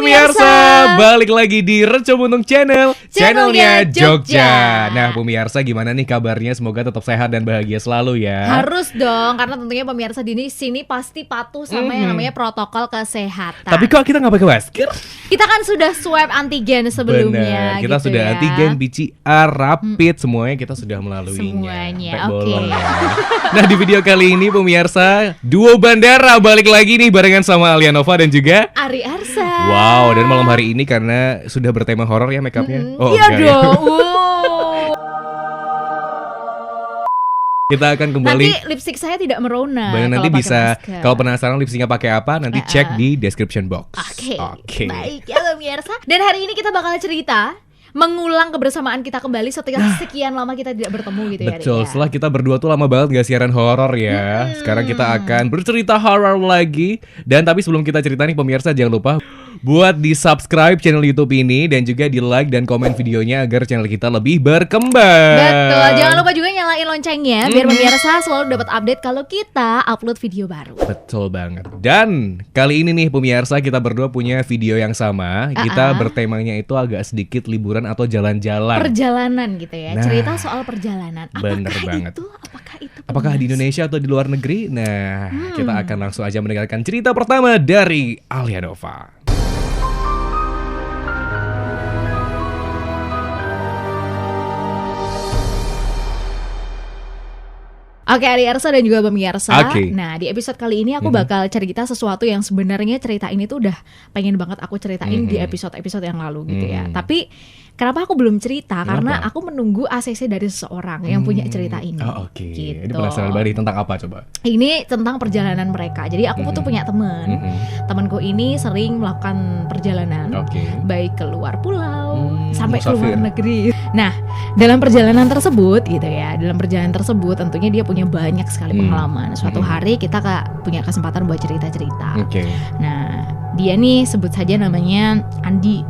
pemirsa, balik lagi di Reco Buntung Channelnya Jogja. Nah pemirsa, gimana nih kabarnya? Semoga tetap sehat dan bahagia selalu ya. Harus dong, karena tentunya pemirsa di sini pasti patuh sama yang namanya protokol kesehatan. Tapi kok kita nggak pakai masker? Kita kan sudah swab antigen sebelumnya. Bener, kita gitu sudah ya. antigen, PCR, rapid, semuanya kita sudah melaluinya. Semuanya, Bolong. oke. Nah di video kali ini pemirsa, duo bandara balik lagi nih barengan sama Alianova dan juga Ari Arsa. wow, dan malam hari ini karena sudah bertema horor ya makeupnya. Iya enggak ya? dong. Kita akan kembali. Nanti lipstick saya tidak merona. Nanti kalau pakai bisa, masker. kalau penasaran lipsticknya pakai apa, nanti cek di description box. Oke. Baik ya pemirsa. Dan hari ini kita bakal cerita mengulang kebersamaan kita kembali setelah sekian lama kita tidak bertemu gitu ya. Betul, Ria. setelah kita berdua tuh lama banget gak siaran horor ya. Sekarang kita akan bercerita horor lagi. Dan tapi sebelum kita cerita nih pemirsa, jangan lupa buat di subscribe channel YouTube ini dan juga di like dan komen videonya agar channel kita lebih berkembang. Betul, jangan lupa juga nyalain loncengnya biar pemirsa selalu dapat update kalau kita upload video baru. Betul banget. Dan kali ini nih pemirsa, kita berdua punya video yang sama. Kita bertemanya itu agak sedikit liburan atau jalan-jalan. Perjalanan gitu ya, Nah, cerita soal perjalanan. bener banget. Apakah itu? Apakah di Indonesia atau di luar negeri? Nah, kita akan langsung aja mendengarkan cerita pertama dari Alianova. Oke, Ari Arsa dan juga pemirsa. Oke. Nah, di episode kali ini aku bakal cerita sesuatu yang sebenarnya cerita ini tuh udah pengen banget aku ceritain di episode-episode yang lalu gitu ya. Tapi kenapa aku belum cerita? Karena aku menunggu ACC dari seseorang yang punya cerita ini. Oh, oke. Gitu. Ini penasaran banget tentang apa coba? Ini tentang perjalanan mereka. Jadi aku tuh punya temen. Temanku ini sering melakukan perjalanan, Oke. baik keluar pulau sampai ke musafir. luar negeri. Nah, dalam perjalanan tersebut gitu ya, dalam perjalanan tersebut tentunya dia punya banyak sekali pengalaman. Suatu hari kita punya kesempatan buat cerita-cerita. Oke. Nah, dia nih sebut saja namanya Andi.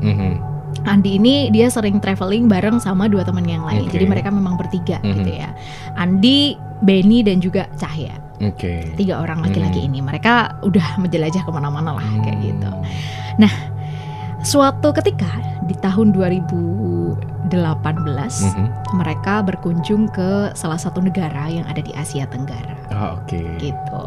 Andi ini dia sering traveling bareng sama dua teman yang lain. Oke. Jadi mereka memang bertiga gitu ya. Andi, Benny dan juga Cahya. Oke. 3 orang laki-laki ini. Mereka udah menjelajah kemana-mana lah kayak gitu. Nah, suatu ketika di tahun 2018 mereka berkunjung ke salah satu negara yang ada di Asia Tenggara. Oh, oke. Gitu.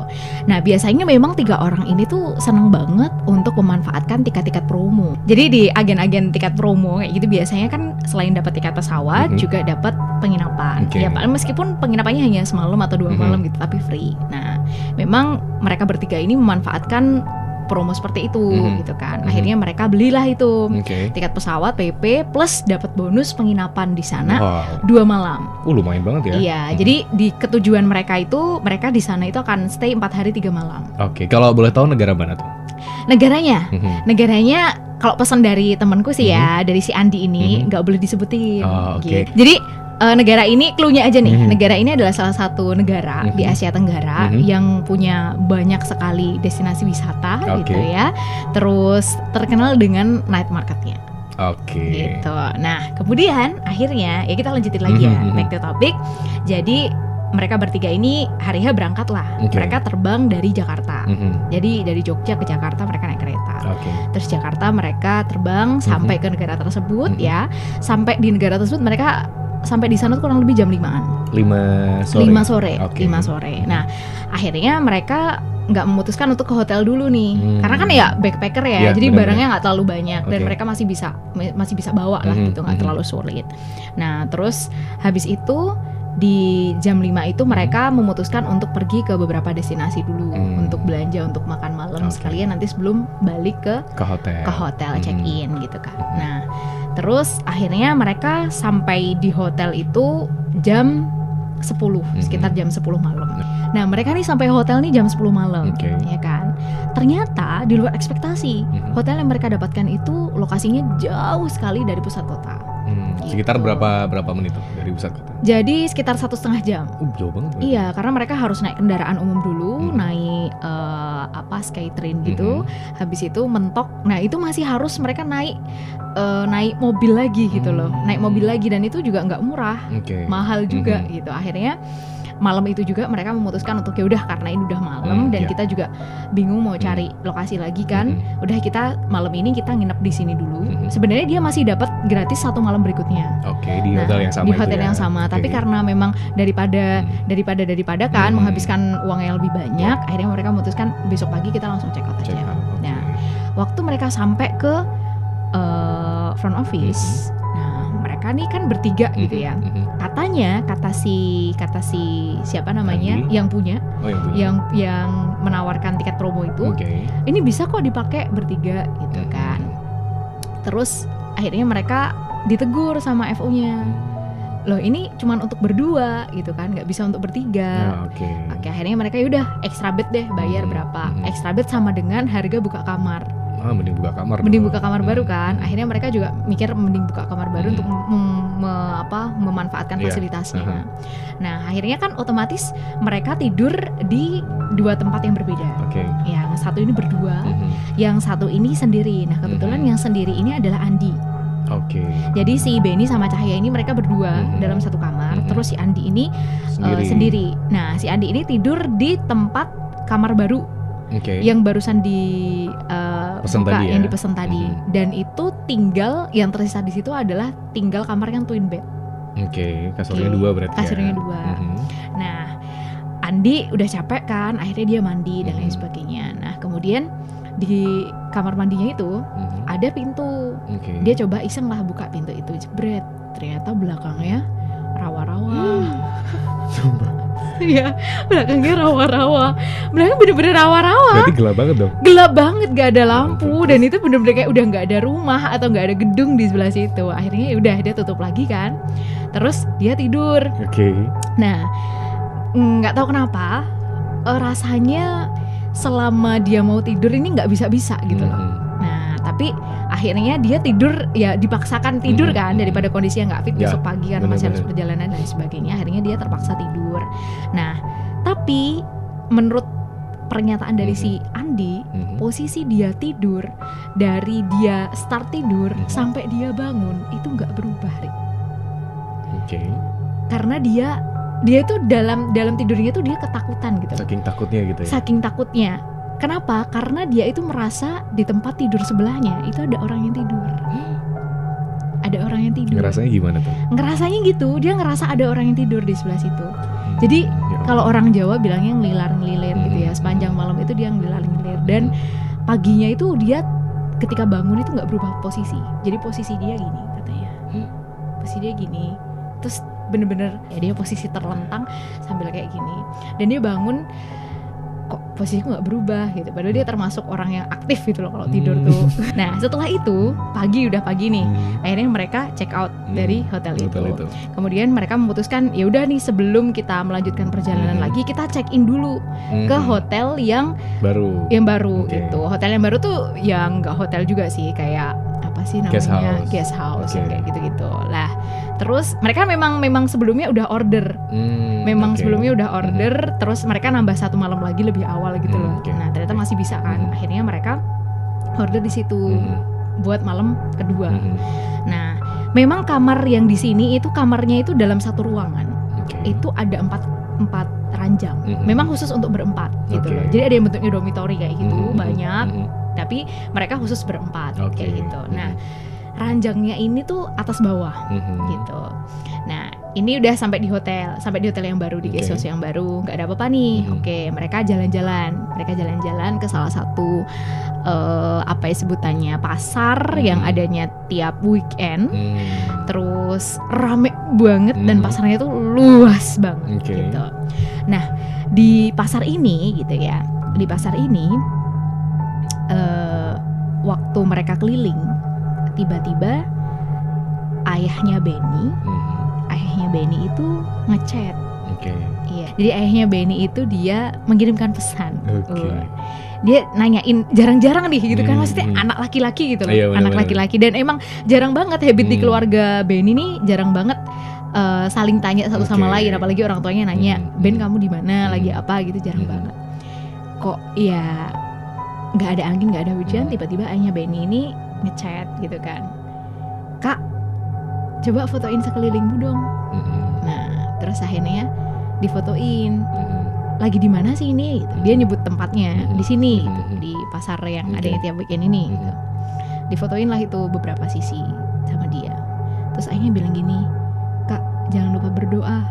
Nah, biasanya memang 3 orang ini tuh seneng banget untuk memanfaatkan tiket-tiket promo. Jadi di agen-agen tiket promo kayak gitu biasanya kan selain dapat tiket pesawat juga dapat penginapan. Oke. Ya meskipun penginapannya hanya semalam atau 2 malam gitu, tapi free. Nah, memang mereka bertiga ini memanfaatkan promo seperti itu gitu kan. Akhirnya mereka belilah itu Oke. tiket pesawat PP plus dapat bonus penginapan di sana Wow. 2 malam. Lumayan banget ya. Iya, jadi di ketujuan mereka itu mereka di sana itu akan stay 4 hari 3 malam. Oke, kalau boleh tahu negara mana tuh? Negaranya kalau pesan dari temanku sih ya, dari si Andi ini nggak boleh disebutin. Oh, oke. Gitu. Jadi negara ini, clue-nya aja nih, negara ini adalah salah satu negara di Asia Tenggara yang punya banyak sekali destinasi wisata gitu ya. Terus terkenal dengan night marketnya. Oke. Gitu. Nah, kemudian akhirnya ya kita lanjutin lagi ya, back to topic. Jadi mereka bertiga ini hari H berangkat lah. Mereka terbang dari Jakarta. Jadi dari Jogja ke Jakarta mereka naik kereta. Terus Jakarta mereka terbang sampai ke negara tersebut ya. Sampai di negara tersebut mereka sampai di sana tuh kurang lebih jam 5-an. 5 sore. 5 sore. Oke. 5 sore. Nah, akhirnya mereka nggak memutuskan untuk ke hotel dulu nih, karena kan ya backpacker ya, Iya, jadi benar-benar. barangnya nggak terlalu banyak dan Oke. mereka masih bisa bawa lah gitu, nggak terlalu sulit. Nah, terus habis itu di jam 5 itu mereka memutuskan untuk pergi ke beberapa destinasi dulu untuk belanja, untuk makan malam sekalian nanti sebelum balik ke hotel check in gitu kan. Nah, terus akhirnya mereka sampai di hotel itu jam 10, sekitar jam 10 malam. Nah, mereka nih sampai hotel nih jam 10 malam, ya kan. Ternyata di luar ekspektasi, hotel yang mereka dapatkan itu lokasinya jauh sekali dari pusat kota. Sekitar berapa menit tuh dari pusat kota? Jadi sekitar 1,5 jam. Jauh banget. Berarti. Iya, karena mereka harus naik kendaraan umum dulu, naik Skytrain gitu. Habis itu mentok. Nah, itu masih harus mereka naik mobil lagi gitu loh. Naik mobil lagi dan itu juga nggak murah, mahal juga gitu. Akhirnya malam itu juga mereka memutuskan untuk ya udah karena ini udah malam dan iya. kita juga bingung mau cari lokasi lagi kan. Udah kita malam ini kita nginep di sini dulu. Sebenarnya dia masih dapat gratis 1 malam berikutnya. Oke, di hotel yang sama di itu hotel ya. yang sama. Oke. Tapi karena memang daripada kan menghabiskan uang yang lebih banyak, akhirnya mereka memutuskan besok pagi kita langsung check out aja. Check out, oke. Nah, waktu mereka sampai ke front office, nah mereka nih kan bertiga gitu ya. Katanya kata si siapa namanya Andi? yang punya, Oh, yang punya. yang menawarkan tiket promo itu, Oke. ini bisa kok dipakai bertiga gitu kan. Terus akhirnya mereka ditegur sama FO-nya. Loh ini cuman untuk berdua gitu kan, nggak bisa untuk bertiga. Ya, oke. Oke, akhirnya mereka yaudah extra bed deh, bayar berapa? Extra bed sama dengan harga buka kamar. Mending buka kamar. Mending dong. buka kamar baru kan. Akhirnya mereka juga mikir mending buka kamar baru untuk memanfaatkan Iya. fasilitasnya. Nah, akhirnya kan otomatis mereka tidur di 2 tempat yang berbeda. Oke. Yang satu ini berdua, yang satu ini sendiri. Nah, kebetulan yang sendiri ini adalah Andi. Oke. Jadi si Benny sama Cahaya ini mereka berdua dalam satu kamar. Terus si Andi ini sendiri. Nah, si Andi ini tidur di tempat kamar baru Oke. yang barusan Pesen buka, tadi ya? yang dipesan tadi. Dan itu tinggal yang tersisa di situ adalah tinggal kamar yang twin bed. Oke, kasurnya Oke, 2 berarti. kasurnya ya? 2. Nah, Andi udah capek kan, akhirnya dia mandi dan lain sebagainya. Nah, kemudian di kamar mandinya itu ada pintu. Oke. Dia coba iseng lah buka pintu itu, jebret. Ternyata belakangnya rawa-rawa. Sumpah. Iya, belakangnya rawa-rawa. Belakang bener-bener rawa-rawa. Berarti gelap banget dong. Gelap banget, gak ada lampu. Dan itu bener-bener kayak udah gak ada rumah atau gak ada gedung di sebelah situ. Akhirnya ya udah dia tutup lagi kan. Terus dia tidur. Oke. Nah, nggak tahu kenapa rasanya selama dia mau tidur ini nggak bisa-bisa gitu loh. Nah, tapi akhirnya dia tidur ya dipaksakan tidur kan daripada kondisinya nggak fit Ya, besok pagi karena masih harus bener-bener. perjalanan dan sebagainya. Akhirnya dia terpaksa tidur. Nah, tapi menurut pernyataan dari si Andi, posisi dia tidur dari dia start tidur sampai dia bangun itu nggak berubah, Rik. Oke. Karena dia itu dalam tidurnya itu dia ketakutan gitu. Saking takutnya gitu ya. Saking takutnya. Kenapa? Karena dia itu merasa di tempat tidur sebelahnya itu ada orang yang tidur. Ada orang yang tidur. Ngerasanya gimana tuh? Ngerasanya gitu, dia ngerasa ada orang yang tidur di sebelah situ. Jadi Ya kalau orang Jawa bilangnya ngelilar-ngelilir gitu ya. Sepanjang malam itu dia ngelilar-ngelilir dan paginya itu dia ketika bangun itu nggak berubah posisi. Jadi posisi dia gini katanya. Posisi dia gini. Terus bener-bener ya dia posisi terlentang sambil kayak gini. Dan dia bangun kok posisiku nggak berubah gitu. Padahal dia termasuk orang yang aktif gitu loh kalau tidur tuh. Nah setelah itu udah pagi nih. Akhirnya mereka check out dari hotel itu. Kemudian mereka memutuskan ya udah nih sebelum kita melanjutkan perjalanan lagi kita check in dulu ke hotel yang baru Okay. gitu. Hotel yang baru tuh yang nggak hotel juga sih, kayak apa sih namanya Guest house. yang kayak gitu-gitu. Lah terus mereka memang sebelumnya udah order. Sebelumnya udah order, terus mereka nambah 1 malam lagi lebih awal gitu loh. Nah ternyata masih bisa kan. Akhirnya mereka order di situ buat malam kedua. Nah memang kamar yang di sini itu kamarnya itu dalam satu ruangan. Itu ada 4 ranjang. Memang khusus untuk berempat gitu loh. Jadi ada yang bentuknya dormitory kayak gitu banyak. Tapi mereka khusus berempat kayak gitu. Nah ranjangnya ini tuh atas bawah gitu. Nah ini udah sampai di hotel yang baru, di guest house yang baru, nggak ada apa-apa nih. Mereka jalan-jalan ke salah satu apa ya sebutannya pasar yang adanya tiap weekend. Terus rame banget dan pasarnya tuh luas banget gitu. Nah di pasar ini gitu ya, waktu mereka keliling tiba-tiba ayahnya Benny itu ngechat. Iya. Jadi ayahnya Benny itu dia mengirimkan pesan. Dia nanyain jarang-jarang nih gitu kan, maksudnya anak laki-laki gitu loh. Iya, anak laki-laki dan emang jarang banget habit di keluarga Benny nih, jarang banget saling tanya satu sama lain, apalagi orang tuanya nanya, "Ben kamu di mana? Lagi apa?" gitu, jarang banget. Kok ya nggak ada angin, nggak ada hujan, tiba-tiba ayahnya Benny ini ngechat gitu kan, "Kak, coba fotoin sekelilingmu dong." Nah terus akhirnya difotoin. Lagi di mana sih ini? Gitu. Dia nyebut tempatnya di sini, gitu, di pasar yang ada yang tiap weekend ini. Gitu. Difotoin lah itu beberapa sisi sama dia. Terus akhirnya bilang gini, Kak jangan lupa berdoa,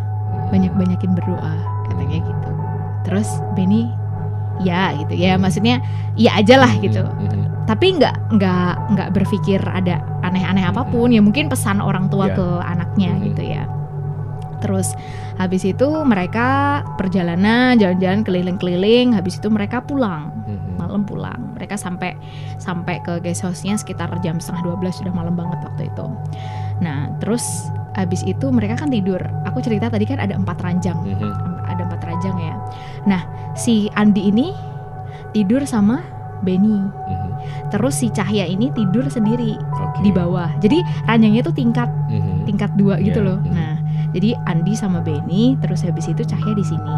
banyak-banyakin berdoa, katanya gitu. Terus Benny, ya gitu ya, maksudnya ya aja lah gitu. Tapi nggak berpikir ada aneh-aneh apapun. Ya mungkin pesan orang tua ke anaknya gitu ya. Terus habis itu mereka perjalanan, jalan-jalan keliling-keliling. Habis itu mereka pulang, malam pulang. Mereka sampai ke guest house-nya sekitar jam 11:30, sudah malam banget waktu itu. Nah terus habis itu mereka kan tidur. Aku cerita tadi kan ada 4 ranjang, ada 4 ranjang ya. Nah si Andi ini tidur sama Benny. Terus si Cahya ini tidur sendiri di bawah. Jadi ranjangnya tuh tingkat 2 gitu loh. Nah jadi Andi sama Benny, terus habis itu Cahya di sini.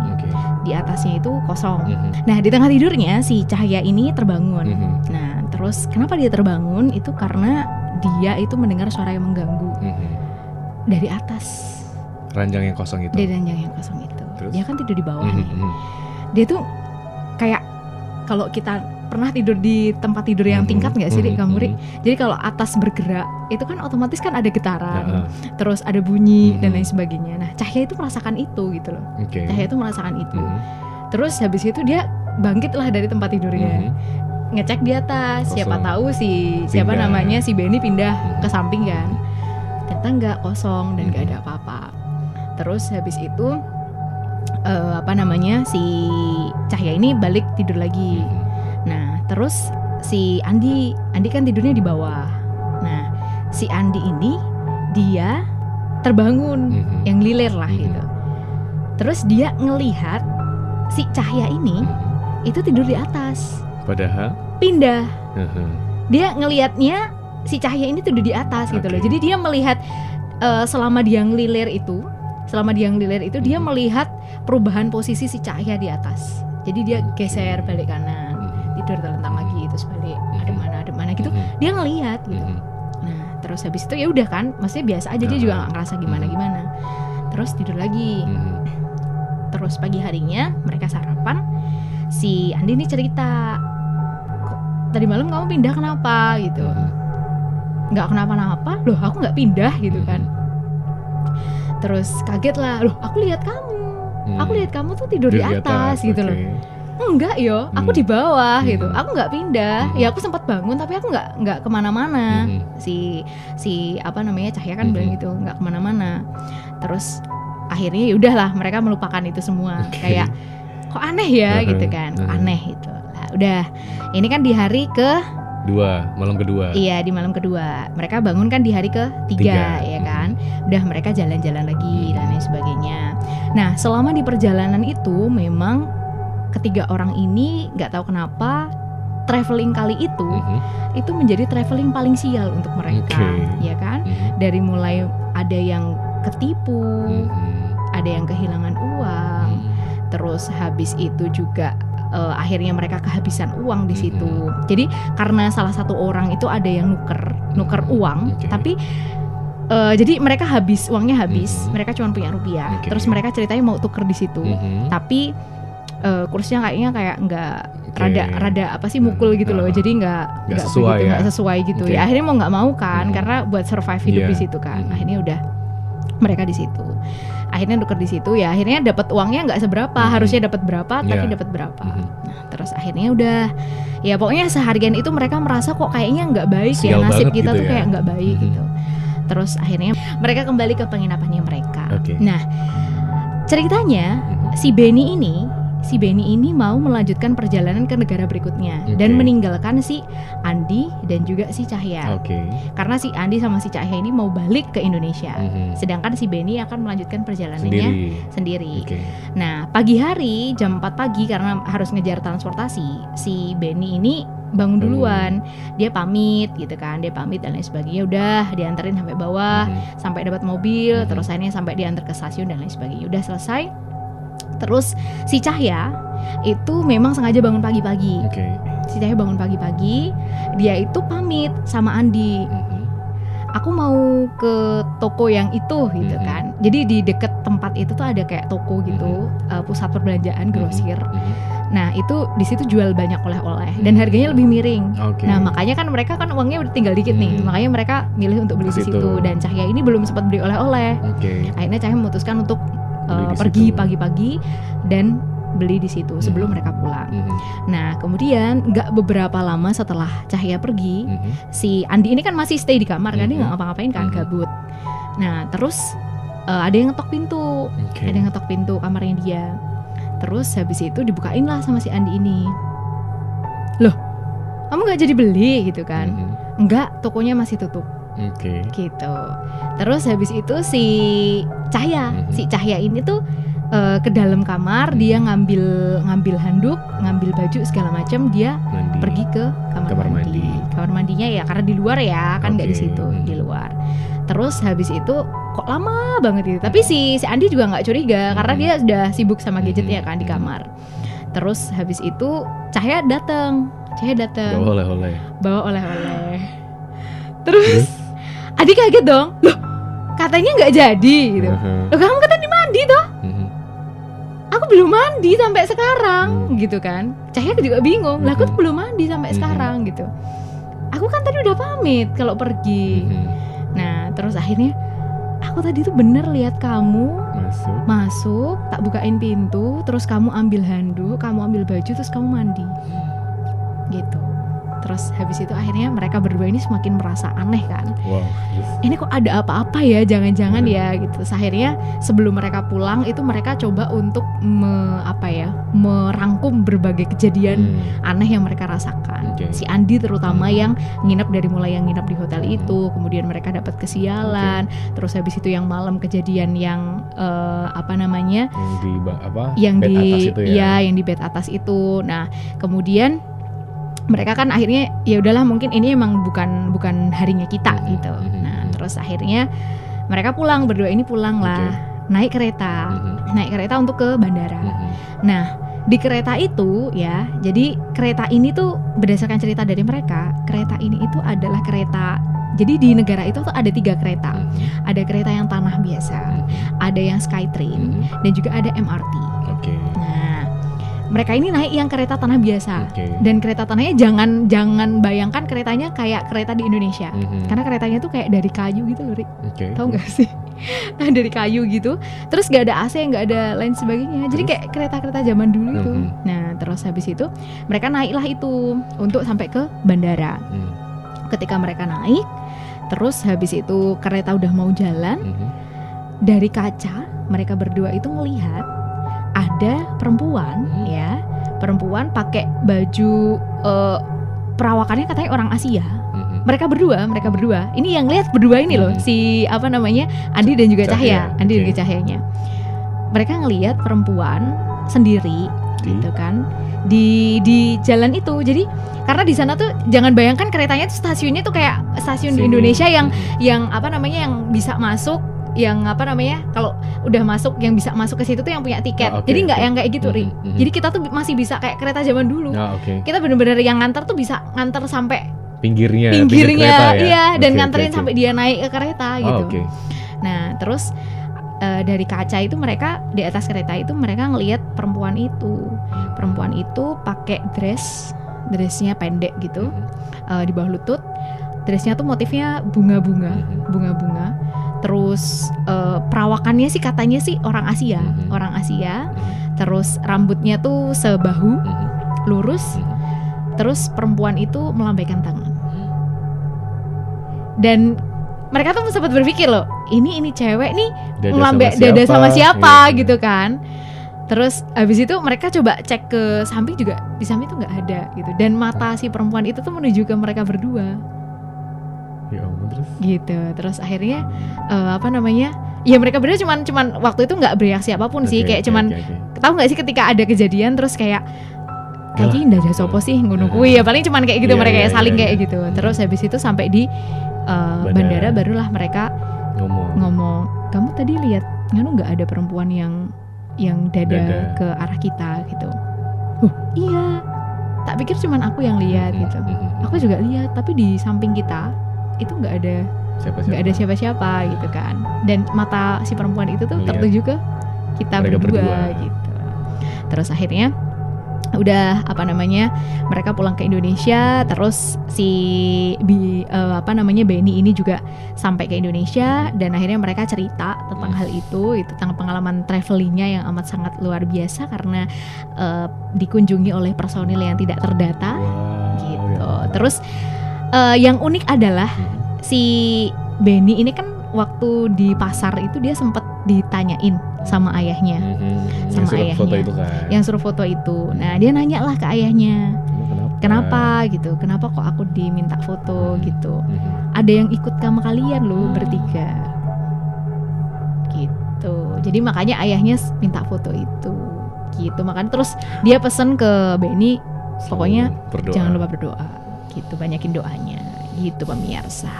Di atasnya itu kosong. Nah, di tengah tidurnya si Cahya ini terbangun. Nah, terus kenapa dia terbangun? Itu karena dia itu mendengar suara yang mengganggu dari atas. Ranjang yang kosong itu. Dari ranjang yang kosong itu. Terus? Dia kan tidur di bawah nih. Dia tuh kayak kalau kita pernah tidur di tempat tidur yang tingkat nggak sih, Kamu Rik? Jadi kalau atas bergerak itu kan otomatis kan ada getaran, terus ada bunyi dan lain sebagainya. Nah, Cahya itu merasakan itu gitu loh. Cahya itu merasakan itu. Terus habis itu dia bangkit lah dari tempat tidurnya, ngecek di atas. Siapa tahu siapa namanya si Benny pindah ke samping kan. Ternyata nggak, kosong dan nggak ada apa-apa. Terus habis itu si Cahya ini balik tidur lagi. Nah terus si Andi kan tidurnya di bawah. Nah si Andi ini dia terbangun, yang lilir lah gitu. Terus dia ngelihat si Cahya ini itu tidur di atas. Padahal pindah. Dia ngelihatnya si Cahya ini tidur di atas gitu loh. Jadi dia melihat selama dia ngelilir itu dia melihat perubahan posisi si Cahya di atas. Jadi dia geser balik kanan, tidur terlentang lagi, terus balik ada mana gitu. Dia ngelihat gitu. Nah terus habis itu ya udah kan, maksudnya biasa aja, dia juga nggak ngerasa gimana. Terus tidur lagi. Terus pagi harinya mereka sarapan. Si Andi ini cerita, kok tadi malam kamu pindah kenapa gitu? Nggak kenapa-napa, loh aku nggak pindah gitu kan. Terus kaget lah, loh aku lihat kamu tuh tidur di atas gitu loh. Enggak yo, aku di bawah gitu, aku nggak pindah. Ya aku sempat bangun tapi aku nggak kemana-mana. Si Cahya kan bilang gitu, nggak kemana-mana. Terus akhirnya ya udahlah, mereka melupakan itu semua. Kayak kok aneh ya gitu kan, aneh itu. Nah, udah, ini kan di hari malam kedua. Iya, di malam kedua. Mereka bangun kan di hari ketiga, ya kan. Udah, mereka jalan-jalan lagi dan lain sebagainya. Nah, selama di perjalanan itu memang ketiga orang ini nggak tahu kenapa traveling kali itu menjadi traveling paling sial untuk mereka, ya kan. Dari mulai ada yang ketipu, ada yang kehilangan uang, terus habis itu juga akhirnya mereka kehabisan uang di situ. Jadi karena salah satu orang itu ada yang nuker uang, tapi jadi mereka uangnya habis, mereka cuma punya rupiah. Terus mereka ceritanya mau tuker di situ, tapi kursnya kayaknya nggak rada mukul gitu loh. Jadi nggak sesuai gitu. Ya akhirnya mau nggak mau kan, karena buat survive hidup di situ kan. Akhirnya udah mereka di situ. Akhirnya nuker di situ, ya akhirnya dapat uangnya nggak seberapa, harusnya dapat berapa tapi dapat berapa. Nah terus akhirnya udah, ya pokoknya seharian itu mereka merasa kok kayaknya nggak baik ya, nasib kita tuh kayak nggak baik gitu. Terus akhirnya mereka kembali ke penginapannya mereka. Nah ceritanya si Benny ini mau melanjutkan perjalanan ke negara berikutnya dan meninggalkan si Andi dan juga si Cahya. Karena si Andi sama si Cahya ini mau balik ke Indonesia, sedangkan si Benny akan melanjutkan perjalanannya sendiri. Nah pagi hari jam 4 pagi, karena harus ngejar transportasi, si Benny ini bangun duluan. Dia pamit gitu kan, dan lain sebagainya. Udah dianterin sampai bawah, sampai dapat mobil, terus akhirnya sampai diantar ke stasiun dan lain sebagainya. Udah selesai. Terus si Cahya itu memang sengaja bangun pagi-pagi. Si Cahya bangun pagi-pagi, dia itu pamit sama Andi. aku mau ke toko yang itu gitu kan. Jadi di deket tempat itu tuh ada kayak toko gitu, pusat perbelanjaan grosir. Nah itu di situ jual banyak oleh-oleh dan harganya lebih miring. Nah makanya kan mereka kan uangnya udah tinggal dikit nih, makanya mereka milih untuk beli di situ. Dan Cahya ini belum sempat beli oleh-oleh. Akhirnya Cahya memutuskan untuk pergi pagi-pagi dan beli di situ sebelum mereka pulang. Nah kemudian nggak beberapa lama setelah Cahya pergi, si Andi ini kan masih stay di kamar kan, dia nggak ngapa-ngapain kan, gabut. Nah terus ada yang ngetok pintu, ada yang ngetok pintu kamarnya dia. Terus habis itu dibukain lah sama si Andi ini. Loh, kamu nggak jadi beli gitu kan? Enggak, tokonya masih tutup. Gitu. Terus habis itu si Cahya ini tuh ke dalam kamar, dia ngambil handuk, ngambil baju segala macam, dia pergi ke kamar mandi. Kamar mandinya ya karena di luar ya, kan nggak di situ, di luar. Terus habis itu kok lama banget gitu. Tapi si Andi juga nggak curiga karena dia sudah sibuk sama gadgetnya kan di kamar. Terus habis itu Cahya datang. Bawa oleh-oleh. Terus Adi kaget dong. Loh, katanya nggak jadi gitu. Loh, kamu katanya mandi toh? Aku belum mandi sampai sekarang gitu kan. Cahya juga bingung. Lah aku tuh belum mandi sampai sekarang gitu. Aku kan tadi udah pamit kalau pergi. Nah terus akhirnya aku tadi tuh bener lihat kamu masuk, tak bukain pintu, terus kamu ambil handuk, kamu ambil baju, terus kamu mandi gitu. Terus habis itu akhirnya mereka berdua ini semakin merasa aneh kan. Ini kok ada apa-apa ya, jangan-jangan ya gitu. Terus akhirnya sebelum mereka pulang itu mereka coba untuk merangkum berbagai kejadian aneh yang mereka rasakan. Si Andi terutama yang nginep dari mulai yang nginep di hotel itu, kemudian mereka dapat kesialan. Terus habis itu yang malam kejadian yang yang di bed atas itu. Nah kemudian mereka kan akhirnya ya udahlah, mungkin ini emang bukan harinya kita gitu. Nah terus akhirnya mereka pulang, berdua ini pulang lah, naik kereta untuk ke bandara. Nah di kereta itu ya, jadi kereta ini tuh berdasarkan cerita dari mereka, kereta ini itu adalah kereta. Jadi di negara itu tuh ada 3 kereta. Ada kereta yang tanah biasa, ada yang Skytrain, dan juga ada MRT. Nah mereka ini naik yang kereta tanah biasa, dan kereta tanahnya jangan bayangkan keretanya kayak kereta di Indonesia, karena keretanya tuh kayak dari kayu gitu loh, Rik. Tahu nggak sih? Nah dari kayu gitu, terus nggak ada AC, nggak ada lain sebagainya, jadi kayak kereta-kereta zaman dulu itu. Nah terus habis itu mereka naiklah itu untuk sampai ke bandara. Ketika mereka naik, terus habis itu kereta udah mau jalan, dari kaca mereka berdua itu melihat ada perempuan pakai baju perawakannya katanya orang Asia. Mereka berdua ini yang lihat berdua ini loh, si Andi dan juga Cahya. Andi dan juga Cahyanya. Mereka ngelihat perempuan sendiri gitu kan di jalan itu. Jadi karena di sana tuh jangan bayangkan keretanya tuh stasiunnya tuh kayak stasiun di Indonesia yang yang bisa masuk, yang kalau udah masuk yang bisa masuk ke situ tuh yang punya tiket. Jadi nggak yang kayak gitu, Ri. Jadi kita tuh masih bisa kayak kereta zaman dulu. Kita bener-bener yang nganter tuh bisa nganter sampai pinggirnya kereta, iya, dan nganterin sampai dia naik ke kereta gitu. Nah terus dari kaca itu mereka di atas kereta itu mereka ngelihat perempuan itu pakai dressnya pendek gitu, di bawah lutut. Dressnya tuh motifnya bunga-bunga. Terus perawakannya sih katanya sih orang Asia. Terus rambutnya tuh sebahu, lurus. Terus perempuan itu melambaikan tangan. Dan mereka tuh sempat berpikir loh, ini cewek nih dada sama siapa gitu kan. Terus habis itu mereka coba cek ke samping juga, di samping tuh nggak ada gitu. Dan mata si perempuan itu tuh menuju ke mereka berdua. Ya ampun, terus? Gitu. Terus akhirnya ya mereka berdua cuman waktu itu nggak bereaksi apapun sih, kayak tahu nggak sih ketika ada kejadian terus kayak kayaknya ndak ada sopo sih ngono kuwi ya, paling cuman kayak gitu, mereka kayak saling kayak gitu. Terus habis itu sampai di bandara barulah mereka ngomong, kamu tadi lihat nggak ada perempuan yang dada ke arah kita gitu. Iya, tak pikir cuman aku yang lihat gitu. Aku juga lihat, tapi di samping kita itu nggak ada Siapa-siapa. nggak ada siapa-siapa gitu kan. Dan mata si perempuan itu tuh Ngeliat. tertuju ke kita Mereka berdua berdua. gitu. Terus akhirnya udah mereka pulang ke Indonesia, terus si Benny ini juga sampai ke Indonesia, dan akhirnya mereka cerita tentang hal itu tentang pengalaman travelingnya yang amat sangat luar biasa karena dikunjungi oleh personil yang tidak terdata. Wow, Gitu. ya. Terus yang unik adalah si Benny ini kan waktu di pasar itu dia sempat ditanyain sama ayahnya, sama Yang suruh foto ayahnya itu kan. yang suruh foto itu. Nah dia nanya lah ke ayahnya, Emang kenapa gitu, kenapa kok aku diminta foto gitu. Ada yang ikut sama kalian loh bertiga gitu. Jadi makanya ayahnya minta foto itu gitu. Makanya terus dia pesen ke Benny, pokoknya berdoa. jangan lupa berdoa gitu, banyakin doanya gitu pemirsa.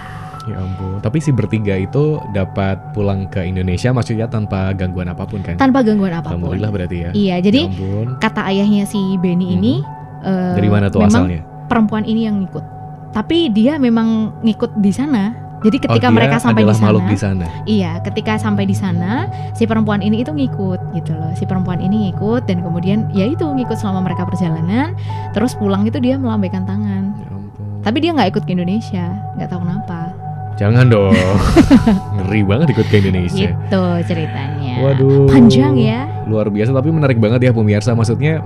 Ya ampun. Tapi si bertiga itu dapat pulang ke Indonesia maksudnya tanpa gangguan apapun kan? Tanpa gangguan apapun. Alhamdulillah berarti ya. Iya, jadi Ya ampun. kata ayahnya si Benny ini Dari mana tuh memang asalnya? perempuan ini yang ngikut. Tapi dia memang ngikut di sana. Jadi ketika dia mereka sampai adalah di sana, makhluk di sana. iya, ketika sampai di sana, si perempuan ini itu ngikut gitu loh. Si perempuan ini ngikut dan kemudian ya itu ngikut selama mereka perjalanan. Terus pulang itu dia melambaikan tangan. Ya ampun. Tapi dia nggak ikut ke Indonesia, nggak tahu kenapa. Jangan dong. Ngeri banget ikut ke Indonesia. Gitu ceritanya. Waduh. Panjang ya. Luar biasa tapi menarik banget ya pemirsa. Maksudnya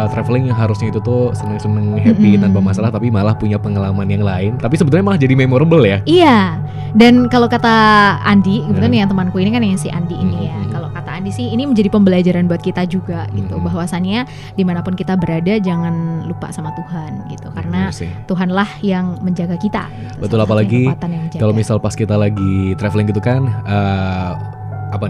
traveling yang harusnya itu tuh seneng-seneng happy tanpa masalah, tapi malah punya pengalaman yang lain. Tapi sebetulnya malah jadi memorable ya. Iya. Dan kalau kata Andi, kebetulan yang temanku ini kan yang si Andi ini ya. Kalau kata Andi sih ini menjadi pembelajaran buat kita juga gitu. Bahwasannya dimanapun kita berada jangan lupa sama Tuhan gitu. Karena Bener sih. Tuhanlah yang menjaga kita. Gitu. Betul, Salah satu apalagi kekuatan yang menjaga. kalau misal pas kita lagi traveling gitu kan,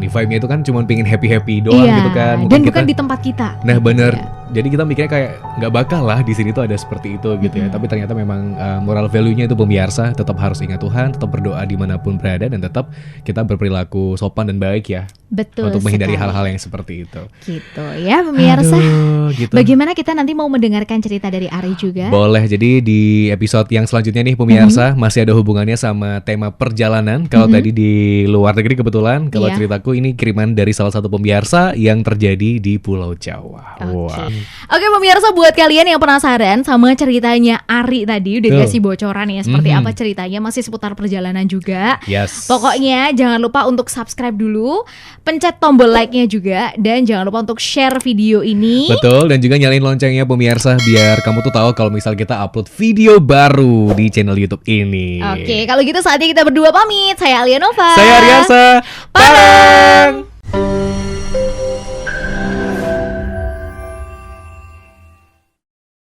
vibe-nya itu kan cuma pengen happy-happy doang iya, gitu kan. dan bukan di tempat kita. Nah bener, Iya. jadi kita mikirnya kayak nggak bakal lah di sini tuh ada seperti itu gitu ya. Tapi ternyata memang moral value-nya itu pemirsa tetap harus ingat Tuhan, tetap berdoa dimanapun berada, dan tetap kita berperilaku sopan dan baik ya. Betul Untuk menghindari sekali. hal-hal yang seperti itu. Gitu ya pemirsa. Aduh, gitu. Bagaimana kita nanti mau mendengarkan cerita dari Ari juga? Boleh, jadi di episode yang selanjutnya nih pemirsa masih ada hubungannya sama tema perjalanan. Kalau tadi di luar negeri kebetulan, kalau Iya. ceritaku ini kiriman dari salah satu pemirsa yang terjadi di Pulau Jawa. Wow. Oke pemirsa, buat kalian yang penasaran sama ceritanya Ari tadi udah Tuh. dikasih bocoran ya seperti apa ceritanya, masih seputar perjalanan juga. Yes. Pokoknya jangan lupa untuk subscribe dulu, pencet tombol like-nya juga, dan jangan lupa untuk share video ini. Betul, dan juga nyalain loncengnya pemirsa biar kamu tuh tahu kalau misal kita upload video baru di channel YouTube ini. Oke, kalau gitu saatnya kita berdua pamit. Saya Alia Nova. Saya Ariarsa. Parang.